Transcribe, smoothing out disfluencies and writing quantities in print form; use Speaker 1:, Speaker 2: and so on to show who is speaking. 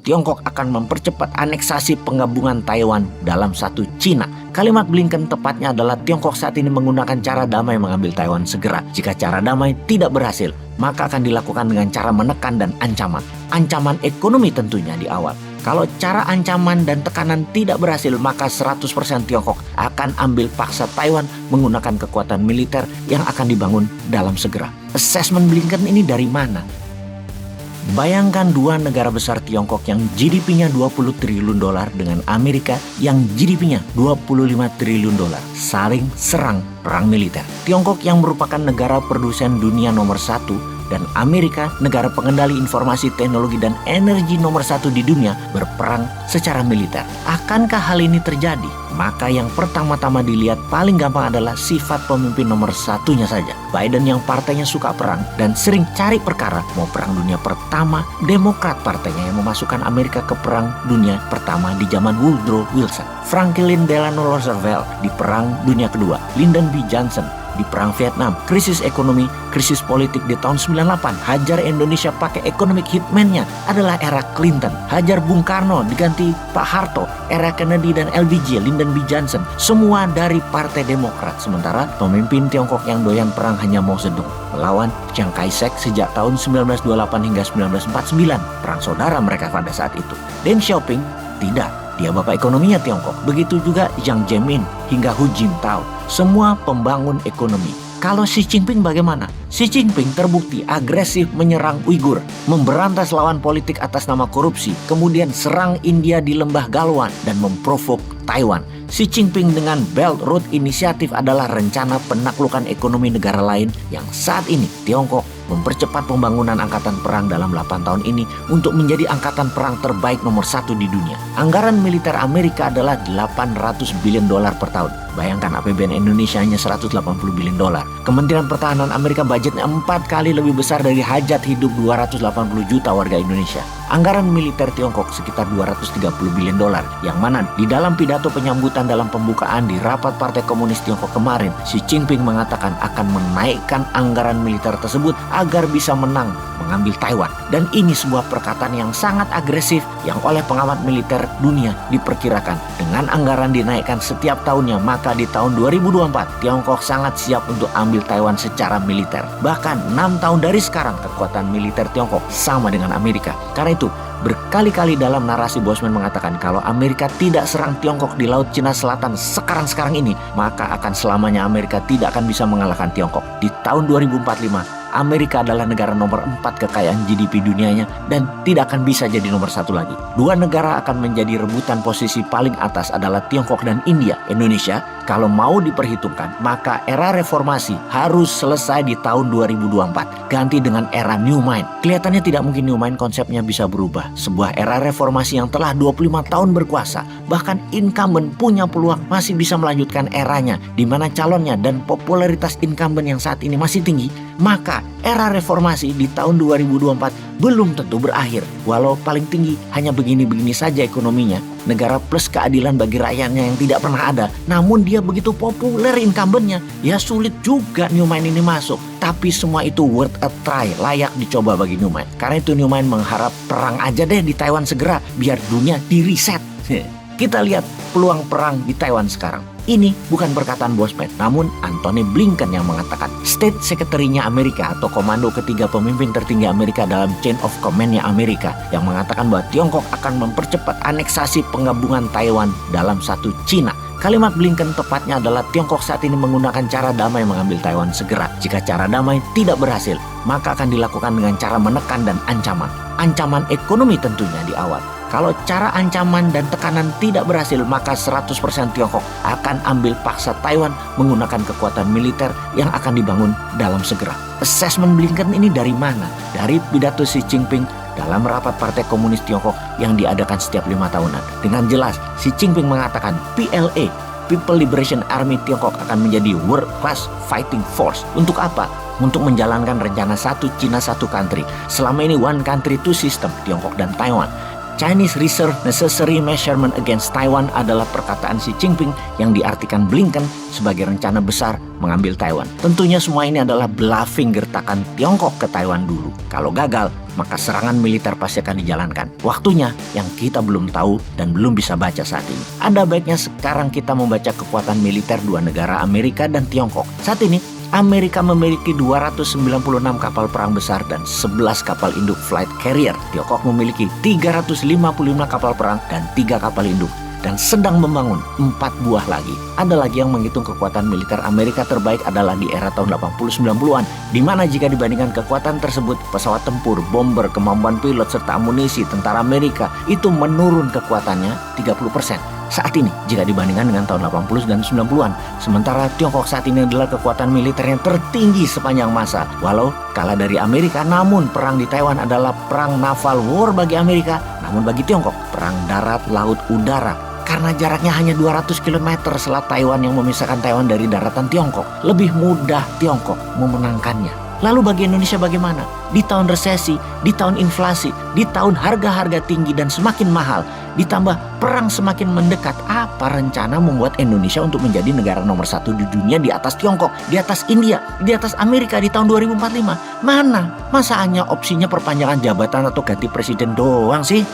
Speaker 1: Tiongkok akan mempercepat aneksasi penggabungan Taiwan dalam satu Cina. Kalimat Blinken tepatnya adalah Tiongkok saat ini menggunakan cara damai mengambil Taiwan segera. Jika cara damai tidak berhasil, maka akan dilakukan dengan cara menekan dan ancaman. Ancaman ekonomi tentunya di awal. Kalau cara ancaman dan tekanan tidak berhasil, maka 100% Tiongkok akan ambil paksa Taiwan menggunakan kekuatan militer yang akan dibangun dalam segera. Assessment Blinken ini dari mana? Bayangkan dua negara besar Tiongkok yang GDP-nya 20 triliun dolar dengan Amerika yang GDP-nya 25 triliun dolar saling serang perang militer. Tiongkok yang merupakan negara produsen dunia nomor 1 dan Amerika, negara pengendali informasi teknologi dan energi nomor 1 di dunia, berperang secara militer. Akankah hal ini terjadi? Maka yang pertama-tama dilihat paling gampang adalah sifat pemimpin nomor 1-nya saja. Biden yang partainya suka perang dan sering cari perkara, mau perang dunia pertama, Demokrat partainya yang memasukkan Amerika ke perang dunia pertama di zaman Woodrow Wilson, Franklin Delano Roosevelt di perang dunia kedua, Lyndon B. Johnson di perang Vietnam, krisis ekonomi, krisis politik di tahun 98, hajar Indonesia pakai economic hitman-nya adalah era Clinton, hajar Bung Karno diganti Pak Harto, era Kennedy dan LBJ, Lyndon B. Johnson, semua dari Partai Demokrat. Sementara pemimpin Tiongkok yang doyan perang hanya Mao Zedong melawan Chiang Kai-shek sejak tahun 1928 hingga 1949, perang saudara mereka pada saat itu. Deng Xiaoping tidak. Dia bapak ekonominya Tiongkok. Begitu juga Jiang Zemin hingga Hu Jintao. Semua pembangun ekonomi. Kalau Xi Jinping bagaimana? Xi Jinping terbukti agresif menyerang Uighur, memberantas lawan politik atas nama korupsi, kemudian serang India di Lembah Galwan dan memprovok Taiwan. Xi Jinping dengan Belt Road Initiative adalah rencana penaklukan ekonomi negara lain yang saat ini Tiongkok mempercepat pembangunan angkatan perang dalam 8 tahun ini untuk menjadi angkatan perang terbaik nomor 1 di dunia. Anggaran militer Amerika adalah 800 billion dolar per tahun. Bayangkan APBN Indonesia hanya 180 billion dolar. Kementerian Pertahanan Amerika budgetnya 4 kali lebih besar dari hajat hidup 280 juta warga Indonesia. Anggaran militer Tiongkok sekitar 230 billion dolar, yang mana di dalam pidato penyambutan dalam pembukaan di rapat Partai Komunis Tiongkok kemarin, Xi Jinping mengatakan akan menaikkan anggaran militer tersebut agar bisa menang mengambil Taiwan. Dan ini sebuah perkataan yang sangat agresif yang oleh pengamat militer dunia diperkirakan dengan anggaran dinaikkan setiap tahunnya, maka di tahun 2024 Tiongkok sangat siap untuk ambil Taiwan secara militer. Bahkan 6 tahun dari sekarang kekuatan militer Tiongkok sama dengan Amerika. Karena itu berkali-kali dalam narasi Bosman mengatakan kalau Amerika tidak serang Tiongkok di Laut Cina Selatan sekarang ini, maka akan selamanya Amerika tidak akan bisa mengalahkan Tiongkok. Di tahun 2045 Amerika adalah negara nomor 4 kekayaan GDP dunianya dan tidak akan bisa jadi nomor 1 lagi. Dua negara akan menjadi rebutan posisi paling atas adalah Tiongkok dan India. Indonesia kalau mau diperhitungkan, maka era reformasi harus selesai di tahun 2024. Ganti dengan era New Mind. Kelihatannya tidak mungkin New Mind konsepnya bisa berubah. Sebuah era reformasi yang telah 25 tahun berkuasa, bahkan incumbent punya peluang masih bisa melanjutkan eranya, di mana calonnya dan popularitas incumbent yang saat ini masih tinggi, maka era reformasi di tahun 2024 belum tentu berakhir. Walau paling tinggi hanya begini-begini saja ekonominya, negara plus keadilan bagi rakyatnya yang tidak pernah ada, namun dia begitu populer incumbentnya, ya sulit juga New Mind ini masuk. Tapi semua itu worth a try, layak dicoba bagi New Mind. Karena itu New Mind mengharap perang aja deh di Taiwan segera, biar dunia di reset. Kita lihat peluang perang di Taiwan sekarang. Ini bukan perkataan Bosman, namun Antony Blinken yang mengatakan. State Secretary-nya Amerika atau komando ketiga pemimpin tertinggi Amerika dalam chain of command-nya Amerika yang mengatakan bahwa Tiongkok akan mempercepat aneksasi penggabungan Taiwan dalam satu Cina. Kalimat Blinken tepatnya adalah Tiongkok saat ini menggunakan cara damai mengambil Taiwan segera. Jika cara damai tidak berhasil, maka akan dilakukan dengan cara menekan dan ancaman. Ancaman ekonomi tentunya di awal. Kalau cara ancaman dan tekanan tidak berhasil, maka 100% Tiongkok akan ambil paksa Taiwan menggunakan kekuatan militer yang akan dibangun dalam segera. Assessment Blinken ini dari mana? Dari pidato Xi Jinping dalam rapat Partai Komunis Tiongkok yang diadakan setiap 5 tahunan. Dengan jelas, Xi Jinping mengatakan PLA, People Liberation Army Tiongkok akan menjadi world class fighting force. Untuk apa? Untuk menjalankan rencana satu Cina satu country. Selama ini one country two system, Tiongkok dan Taiwan. Chinese Reserve Necessary Measurement Against Taiwan adalah perkataan Xi Jinping yang diartikan Blinken sebagai rencana besar mengambil Taiwan. Tentunya semua ini adalah bluffing gertakan Tiongkok ke Taiwan dulu. Kalau gagal, maka serangan militer pasti akan dijalankan. Waktunya yang kita belum tahu dan belum bisa baca saat ini. Ada baiknya sekarang kita membaca kekuatan militer dua negara, Amerika dan Tiongkok. Saat ini Amerika memiliki 296 kapal perang besar dan 11 kapal induk flight carrier. Tiongkok memiliki 355 kapal perang dan 3 kapal induk dan sedang membangun 4 buah lagi. Ada lagi yang menghitung kekuatan militer Amerika terbaik adalah di era tahun 80-90-an, di mana jika dibandingkan kekuatan tersebut, pesawat tempur, bomber, kemampuan pilot, serta amunisi tentara Amerika itu menurun kekuatannya 30%. Saat ini jika dibandingkan dengan tahun 80 dan 90-an. Sementara Tiongkok saat ini adalah kekuatan militer yang tertinggi sepanjang masa. Walau kalah dari Amerika, namun perang di Taiwan adalah perang naval war bagi Amerika. Namun bagi Tiongkok, perang darat, laut, udara. Karena jaraknya hanya 200 km selat Taiwan yang memisahkan Taiwan dari daratan Tiongkok, lebih mudah Tiongkok memenangkannya. Lalu bagi Indonesia bagaimana? Di tahun resesi, di tahun inflasi, di tahun harga-harga tinggi dan semakin mahal, ditambah perang semakin mendekat, apa rencana membuat Indonesia untuk menjadi negara nomor 1 di dunia di atas Tiongkok, di atas India, di atas Amerika di tahun 2045? Mana? Masa hanya opsinya perpanjangan jabatan atau ganti presiden doang sih?